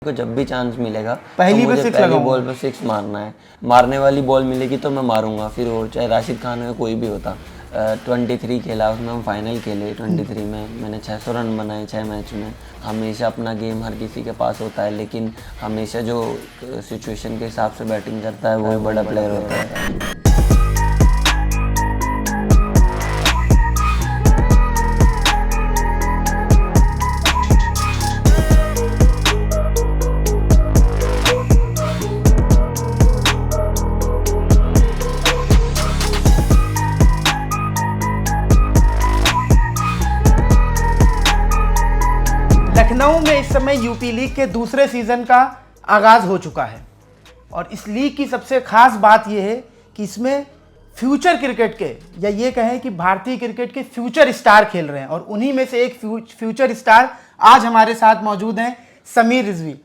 को जब भी चांस मिलेगा पहली तो पे मुझे सिक्स पहली लगाऊंगा। बॉल पे सिक्स मारना है। मारने वाली बॉल मिलेगी तो मैं मारूंगा, फिर वो चाहे राशिद खान हो कोई भी होता। 23 खेला, उसमें हम फाइनल खेले। 23 में मैंने 600 रन बनाए 6 मैच में। हमेशा अपना गेम हर किसी के पास होता है, लेकिन हमेशा जो सिचुएशन के हिसाब से बैटिंग करता है वो बड़ा प्लेयर होता है। लखनऊ में इस समय यूपी लीग के दूसरे सीजन का आगाज हो चुका है और इस लीग की सबसे खास बात यह है कि इसमें फ्यूचर क्रिकेट के, या ये कहें कि भारतीय क्रिकेट के फ्यूचर स्टार खेल रहे हैं और उन्हीं में से एक फ्यूचर स्टार आज हमारे साथ मौजूद हैं, समीर रिजवी।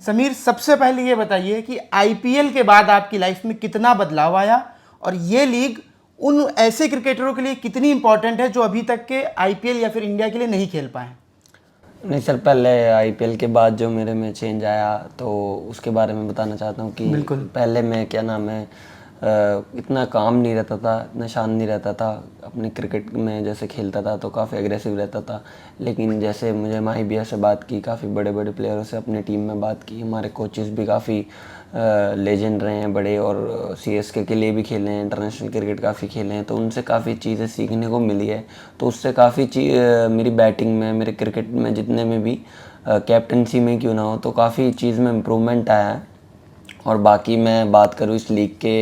समीर, सबसे पहले ये बताइए कि आईपीएल के बाद आपकी लाइफ में कितना बदलाव आया और ये लीग उन ऐसे क्रिकेटरों के लिए कितनी इंपॉर्टेंट है जो अभी तक के आईपीएल या फिर इंडिया के लिए नहीं खेल पाए। नहीं सर, पहले आईपीएल के बाद जो मेरे में चेंज आया तो उसके बारे में बताना चाहता हूँ कि पहले मैं क्या नाम है इतना काम नहीं रहता था, इतना शांत नहीं रहता था। अपने क्रिकेट में जैसे खेलता था तो काफ़ी एग्रेसिव रहता था, लेकिन जैसे मुझे माही भैया से बात की, काफ़ी बड़े बड़े प्लेयरों से अपने टीम में बात की, हमारे कोचेस भी काफ़ी लेजेंड रहे हैं बड़े और सीएसके के लिए भी खेले हैं, इंटरनेशनल क्रिकेट काफ़ी खेले हैं, तो उनसे काफ़ी चीज़ें सीखने को मिली है। तो उससे काफ़ी मेरी बैटिंग में, मेरे क्रिकेट में जितने में भी कैप्टनसी में क्यों ना हो, तो काफ़ी चीज़ में इम्प्रूवमेंट आया है। और बाकी मैं बात करूँ इस लीग के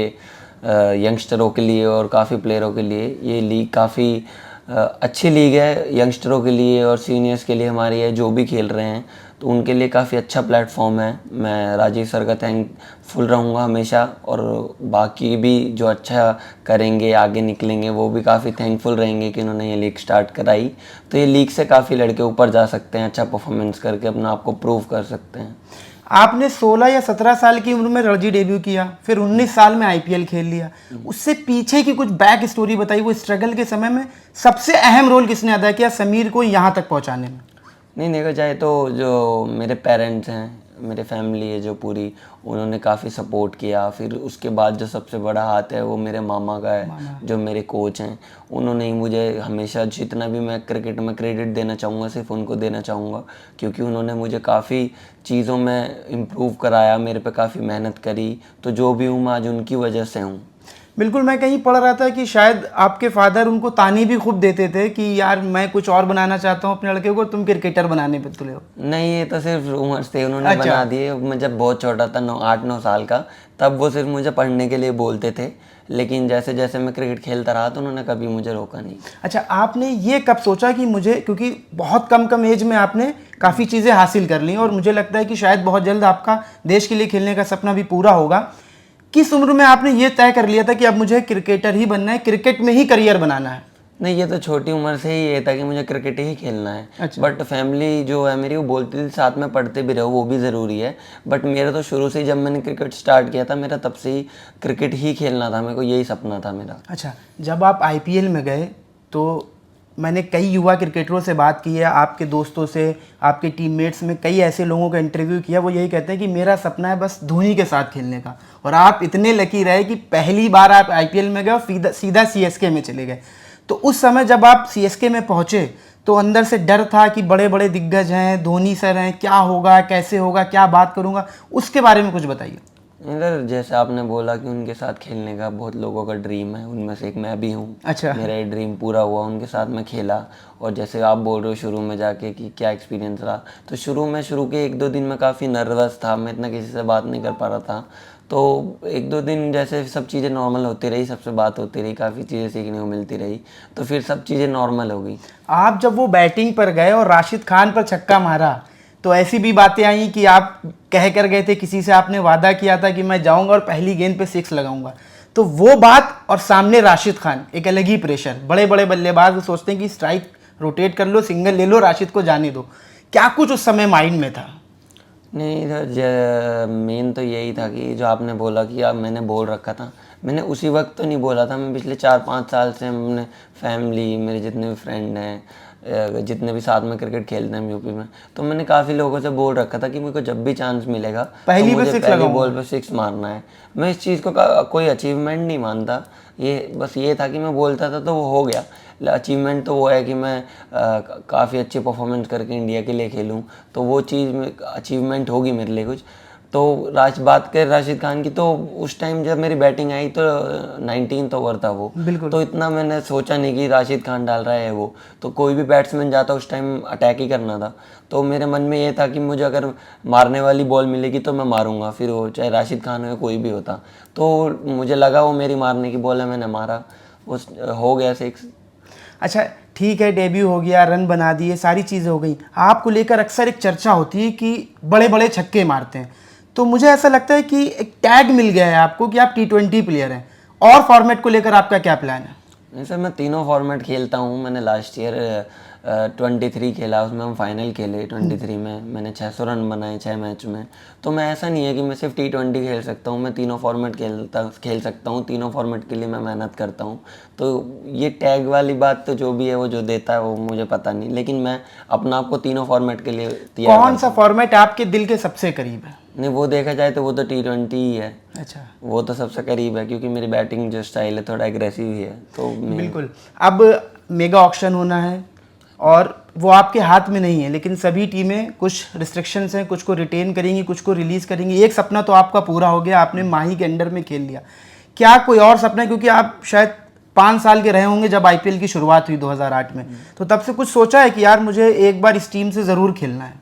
यंगस्टरों के लिए और काफ़ी प्लेयरों के लिए, ये लीग काफ़ी अच्छी लीग है यंगस्टरों के लिए और सीनियर्स के लिए हमारी है, जो भी खेल रहे हैं तो उनके लिए काफ़ी अच्छा प्लेटफॉर्म है। मैं राजीव सर का थैंकफुल रहूँगा हमेशा, और बाकी भी जो अच्छा करेंगे आगे निकलेंगे वो भी काफ़ी थैंकफुल रहेंगे कि उन्होंने ये लीग स्टार्ट कराई। तो ये लीग से काफ़ी लड़के ऊपर जा सकते हैं, अच्छा परफॉर्मेंस करके अपना आपको प्रूव कर सकते हैं। आपने 16 या 17 साल की उम्र में रणजी डेब्यू किया, फिर 19 साल में आईपीएल खेल लिया। उससे पीछे की कुछ बैक स्टोरी बताइए, वो स्ट्रगल के समय में सबसे अहम रोल किसने अदा किया समीर को यहाँ तक पहुँचाने में? नहीं, देखा जाए तो जो मेरे पेरेंट्स हैं, मेरे फैमिली है जो पूरी, उन्होंने काफ़ी सपोर्ट किया। फिर उसके बाद जो सबसे बड़ा हाथ है वो मेरे मामा का है, जो मेरे कोच हैं। उन्होंने ही मुझे हमेशा, जितना भी मैं क्रिकेट में क्रेडिट देना चाहूँगा सिर्फ उनको देना चाहूँगा, क्योंकि उन्होंने मुझे काफ़ी चीज़ों में इम्प्रूव कराया, मेरे पे काफ़ी मेहनत करी। तो जो भी हूँ मैं आज उनकी वजह से हूँ। बिल्कुल, मैं कहीं पढ़ रहा था कि शायद आपके फादर उनको ताने भी खूब देते थे कि यार मैं कुछ और बनाना चाहता हूँ अपने लड़के को, तुम क्रिकेटर बनाने पे तुले हो। नहीं, ये तो सिर्फ रूमर्स थे, उन्होंने बना दिए। मैं जब बहुत छोटा था, 8-9 साल का, तब वो सिर्फ मुझे पढ़ने के लिए बोलते थे, लेकिन जैसे जैसे मैं क्रिकेट खेलता रहा तो उन्होंने कभी मुझे रोका नहीं। अच्छा, आपने ये कब सोचा कि मुझे, क्योंकि बहुत कम एज में आपने काफ़ी चीज़ें हासिल कर ली और मुझे लगता है कि शायद बहुत जल्द आपका देश के लिए खेलने का सपना भी पूरा होगा, किस उम्र में आपने ये तय कर लिया था कि अब मुझे क्रिकेटर ही बनना है, क्रिकेट में ही करियर बनाना है? नहीं, ये तो छोटी उम्र से ही ये था कि मुझे क्रिकेट ही खेलना है। अच्छा। बट फैमिली जो है मेरी वो बोलती थी साथ में पढ़ते भी रहो, वो भी ज़रूरी है। बट मेरा तो शुरू से ही, जब मैंने क्रिकेट स्टार्ट किया था, मेरा तब से ही क्रिकेट ही खेलना था, मेरे को यही सपना था मेरा। अच्छा, जब आप आईपीएल में गए तो मैंने कई युवा क्रिकेटरों से बात की है, आपके दोस्तों से, आपके टीममेट्स में कई ऐसे लोगों का इंटरव्यू किया, वो यही कहते हैं कि मेरा सपना है बस धोनी के साथ खेलने का। और आप इतने लकी रहे कि पहली बार आप आईपीएल में गए और सीधा सीएसके में चले गए। तो उस समय जब आप सीएसके में पहुंचे तो अंदर से डर था कि बड़े बड़े दिग्गज हैं, धोनी सर हैं, क्या होगा, कैसे होगा, क्या बात करूंगा, उसके बारे में कुछ बताइए। इधर जैसे आपने बोला कि उनके साथ खेलने का बहुत लोगों का ड्रीम है, उनमें से एक मैं भी हूँ। अच्छा। मेरा ये ड्रीम पूरा हुआ, उनके साथ मैं खेला। और जैसे आप बोल रहे हो शुरू में जाके कि क्या एक्सपीरियंस रहा, तो शुरू के 1-2 दिन में काफ़ी नर्वस था, मैं इतना किसी से बात नहीं कर पा रहा था। तो 1-2 दिन जैसे सब चीज़ें नॉर्मल होती रही, सबसे बात होती रही, काफ़ी चीज़ें सीखने को मिलती रही, तो फिर सब चीज़ें नॉर्मल हो गई। आप जब वो बैटिंग पर गए और राशिद खान पर छक्का मारा तो ऐसी भी बातें आई कि आप कह कर गए थे, किसी से आपने वादा किया था कि मैं जाऊंगा और पहली गेंद पे 6 लगाऊंगा। तो वो बात और सामने राशिद खान, एक अलग ही प्रेशर। बड़े बड़े बल्लेबाज वो सोचते हैं कि स्ट्राइक रोटेट कर लो, सिंगल ले लो, राशिद को जाने दो। क्या कुछ उस समय माइंड में था? नहीं, इधर मेन तो यही था कि जो आपने बोला कि आप, मैंने बोल रखा था, मैंने उसी वक्त तो नहीं बोला था। मैं पिछले 4-5 साल से अपने फैमिली, मेरे जितने भी फ्रेंड हैं, जितने भी साथ में क्रिकेट खेलते हैं यूपी में, तो मैंने काफ़ी लोगों से बोल रखा था कि मेरे को जब भी चांस मिलेगा पहली बॉल पे 6 मारना है। मैं इस चीज़ को कोई अचीवमेंट नहीं मानता, ये बस ये था कि मैं बोलता था तो वो हो गया। अचीवमेंट तो वो है कि मैं काफ़ी अच्छी परफॉर्मेंस करके इंडिया के लिए खेलूँ, तो वो चीज़ में अचीवमेंट होगी मेरे लिए कुछ। तो बात कर राशिद खान की, तो उस टाइम जब मेरी बैटिंग आई तो 19th ओवर था वो, तो इतना मैंने सोचा नहीं कि राशिद खान डाल रहा है वो, तो कोई भी बैट्समैन जाता उस टाइम अटैक ही करना था। तो मेरे मन में ये था कि मुझे अगर मारने वाली बॉल मिलेगी तो मैं मारूंगा, फिर वो चाहे राशिद खान हो कोई भी होता। तो मुझे लगा वो मेरी मारने की बॉल है, मैंने मारा, उस हो गया 6। अच्छा ठीक है, डेब्यू हो गया, रन बना दिए, सारी चीज़ें हो गई। आपको लेकर अक्सर एक चर्चा होती है कि बड़े बड़े छक्के मारते हैं, तो मुझे ऐसा लगता है कि एक टैग मिल गया है आपको कि आप T20 प्लेयर हैं। और फॉर्मेट को लेकर आपका क्या प्लान है? नहीं सर, मैं तीनों फॉर्मेट खेलता हूँ। मैंने लास्ट ईयर 23 खेला, उसमें हम फाइनल खेले 23 में, मैंने 600 रन बनाए 6 मैच में। तो मैं ऐसा नहीं है कि मैं सिर्फ T20 खेल सकता हूँ, मैं तीनों फॉर्मेट खेल सकता हूँ, तीनों फॉर्मेट के लिए मैं मेहनत करता हूँ। तो ये टैग वाली बात तो जो भी है वो जो देता है वो मुझे पता नहीं, लेकिन मैं अपना आपको तीनों फॉर्मेट के लिए तैयार। कौन सा फॉर्मेट आपके दिल के सबसे करीब है? नहीं, वो देखा जाए तो वो तो T20 ही है। अच्छा, वो तो सबसे करीब है क्योंकि मेरी बैटिंग जो स्टाइल है थोड़ा एग्रेसिव ही है। तो बिल्कुल। अब मेगा ऑक्शन होना है और वो आपके हाथ में नहीं है, लेकिन सभी टीमें कुछ रिस्ट्रिक्शंस हैं, कुछ को रिटेन करेंगी, कुछ को रिलीज़ करेंगी। एक सपना तो आपका पूरा हो गया, आपने माही के अंडर में खेल लिया। क्या कोई और सपना है? क्योंकि आप शायद 5 साल के रहे होंगे जब IPL की शुरुआत हुई 2008 में, तो तब से कुछ सोचा है कि यार मुझे एक बार इस टीम से ज़रूर खेलना है?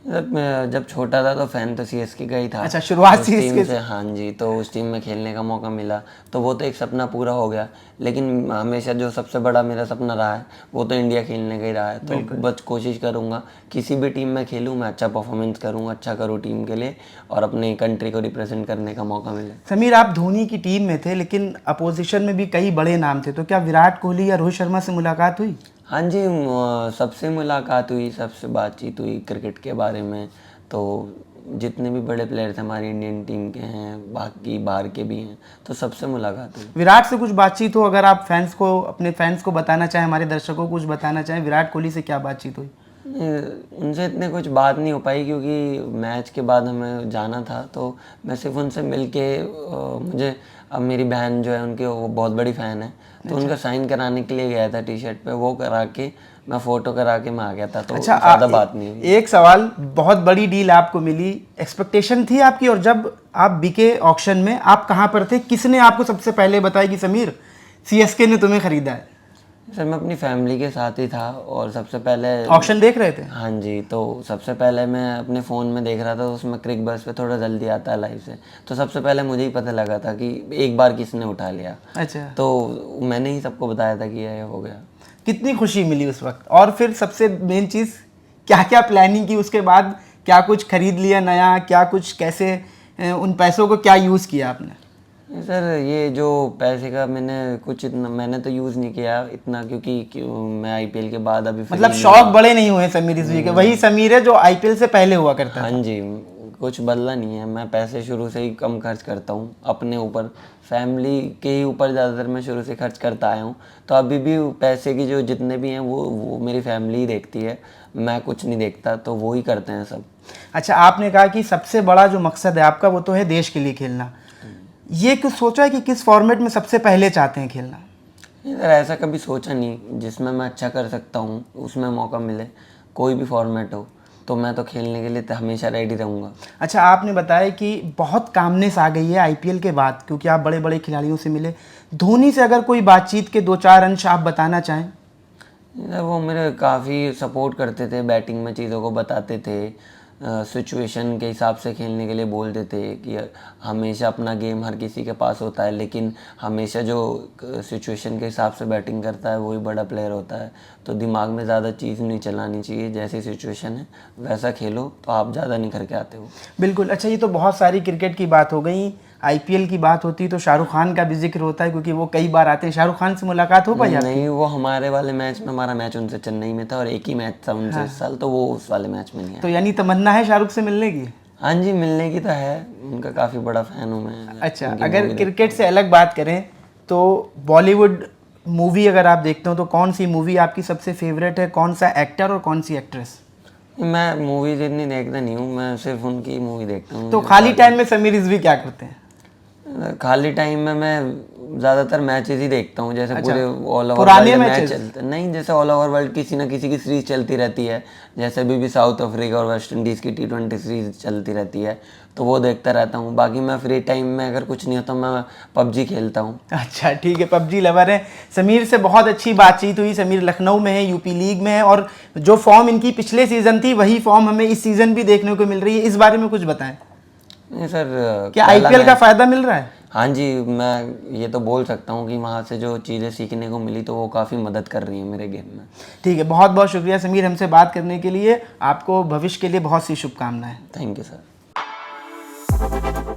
मैं जब छोटा था तो फैन तो CSK का ही था। अच्छा, शुरुआत उस टीम CSK से, हाँ जी, तो उस टीम में खेलने का मौका मिला तो वो तो एक सपना पूरा हो गया। लेकिन हमेशा जो सबसे बड़ा मेरा सपना रहा है वो तो इंडिया खेलने का ही रहा है। तो बस कोशिश करूँगा किसी भी टीम में खेलूँ, मैं अच्छा परफॉर्मेंस करूँ, अच्छा करूँ टीम के लिए और अपनी कंट्री को रिप्रेजेंट करने का मौका मिले। समीर, आप धोनी की टीम में थे, लेकिन अपोजिशन में भी कई बड़े नाम थे, तो क्या विराट कोहली या रोहित शर्मा से मुलाकात हुई? हाँ जी, सबसे मुलाकात हुई, सबसे बातचीत हुई क्रिकेट के बारे में। तो जितने भी बड़े प्लेयर थे हमारी इंडियन टीम के हैं, बाकी बाहर के भी हैं, तो सबसे मुलाकात हुई। विराट से कुछ बातचीत हो, अगर आप फैंस को, अपने फैंस को बताना चाहें, हमारे दर्शकों को कुछ बताना चाहें, विराट कोहली से क्या बातचीत हुई? उनसे इतने कुछ बात नहीं हो पाई क्योंकि मैच के बाद हमें जाना था। तो मैं सिर्फ उनसे मिल के मुझे, अब मेरी बहन जो है उनके, वो बहुत बड़ी फ़ैन है, तो उनका साइन कराने के लिए गया था T-शर्ट पे, वो करा के मैं फ़ोटो करा के मैं आ गया था। तो अच्छा, ज़्यादा बात नहीं हुई। एक सवाल, बहुत बड़ी डील आपको मिली, एक्सपेक्टेशन थी आपकी, और जब आप बिके ऑक्शन में, आप कहाँ पर थे? किसने आपको सबसे पहले बताया कि समीर CSK ने तुम्हें खरीदा है? सर मैं अपनी फैमिली के साथ ही था और सबसे पहले ऑक्शन देख रहे थे? हाँ जी, तो सबसे पहले मैं अपने फ़ोन में देख रहा था, उसमें क्रिक बस पे थोड़ा जल्दी आता है लाइव से, तो सबसे पहले मुझे ही पता लगा था कि एक बार किसने उठा लिया। अच्छा, तो मैंने ही सबको बताया था कि ये हो गया। कितनी खुशी मिली उस वक्त? और फिर सबसे मेन चीज़, क्या क्या प्लानिंग की उसके बाद? क्या कुछ खरीद लिया नया, क्या कुछ, कैसे उन पैसों को क्या यूज़ किया आपने? सर ये जो पैसे का मैंने कुछ इतना मैंने तो यूज़ नहीं किया इतना, क्योंकि मैं IPL के बाद अभी मतलब शौक बड़े नहीं हुए समीर रिजवी के, वही समीर है जो IPL से पहले हुआ करता हाँ जी, कुछ बदला नहीं है। मैं पैसे शुरू से ही कम खर्च करता हूँ अपने ऊपर, फैमिली के ही ऊपर ज़्यादातर मैं शुरू से खर्च करता आया हूँ। तो अभी भी पैसे की जो जितने भी हैं वो मेरी फैमिली ही देखती है, मैं कुछ नहीं देखता, तो वो ही करते हैं सब। अच्छा, आपने कहा कि सबसे बड़ा जो मकसद है आपका वो तो है देश के लिए खेलना। ये कुछ सोचा है कि किस फॉर्मेट में सबसे पहले चाहते हैं खेलना? सर ऐसा कभी सोचा नहीं, जिसमें मैं अच्छा कर सकता हूँ उसमें मौका मिले, कोई भी फॉर्मेट हो, तो मैं तो खेलने के लिए तो हमेशा रेडी रहूँगा। अच्छा, आपने बताया कि बहुत कामनेस आ गई है IPL के बाद, क्योंकि आप बड़े बड़े खिलाड़ियों से मिले। धोनी से अगर कोई बातचीत के 2-4 अंश आप बताना चाहें? वो मेरे काफ़ी सपोर्ट करते थे, बैटिंग में चीज़ों को बताते थे, सिचुएशन के हिसाब से खेलने के लिए बोलते थे कि हमेशा अपना गेम हर किसी के पास होता है, लेकिन हमेशा जो सिचुएशन के हिसाब से बैटिंग करता है वही बड़ा प्लेयर होता है। तो दिमाग में ज़्यादा चीज़ नहीं चलानी चाहिए, जैसी सिचुएशन है वैसा खेलो तो आप ज़्यादा नहीं करके आते हो। बिल्कुल। अच्छा, ये तो बहुत सारी क्रिकेट की बात हो गई, IPL की बात होती तो शाहरुख खान का भी जिक्र होता है, क्योंकि वो कई बार आते हैं। शाहरुख खान से मुलाकात हो पाई आपकी? नहीं, वो हमारे वाले मैच में, हमारा मैच उनसे चेन्नई में था और एक ही मैच था उनसे इस साल, तो वो उस वाले मैच में नहीं आया। तो यानी तमन्ना है शाहरुख से मिलने की? हाँ जी, मिलने की तो है, उनका काफ़ी बड़ा फ़ैन हूँ मैं। अच्छा, अगर क्रिकेट से अलग बात करें तो बॉलीवुड मूवी अगर आप देखते हो तो कौन सी मूवी आपकी सबसे फेवरेट है, कौन सा एक्टर और कौन सी एक्ट्रेस? मैं मूवीज इतनी देखता नहीं हूँ, मैं सिर्फ उनकी मूवी देखता हूँ। तो खाली टाइम में समीर रिजवी क्या करते हैं? खाली टाइम में मैं ज़्यादातर मैचेस ही देखता हूँ, जैसे पूरे ऑल ओवर पुराने वर्ल्ड मैच मैचेस? चलते नहीं, जैसे ऑल ओवर वर्ल्ड किसी ना किसी की सीरीज चलती रहती है, जैसे अभी भी साउथ अफ्रीका और वेस्ट इंडीज़ की T20 सीरीज चलती रहती है, तो वो देखता रहता हूँ। बाकी मैं फ्री टाइम में अगर कुछ नहीं होता मैं पबजी खेलता हूँ। अच्छा ठीक है, पबजी लवर है। समीर से बहुत अच्छी बातचीत हुई। समीर लखनऊ में है, यूपी लीग में है, और जो फॉर्म इनकी पिछले सीजन थी वही फॉर्म हमें इस सीजन भी देखने को मिल रही है। इस बारे में कुछ बताएं। नहीं सर, क्या आईपीएल का फायदा मिल रहा है? हाँ जी, मैं ये तो बोल सकता हूँ कि वहाँ से जो चीज़ें सीखने को मिली तो वो काफ़ी मदद कर रही हैं मेरे गेम में। ठीक है, बहुत बहुत शुक्रिया समीर हमसे बात करने के लिए। आपको भविष्य के लिए बहुत सी शुभकामनाएं। Thank you sir.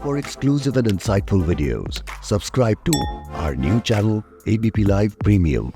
For exclusive and insightful videos, subscribe to our new channel ABP Live Premium.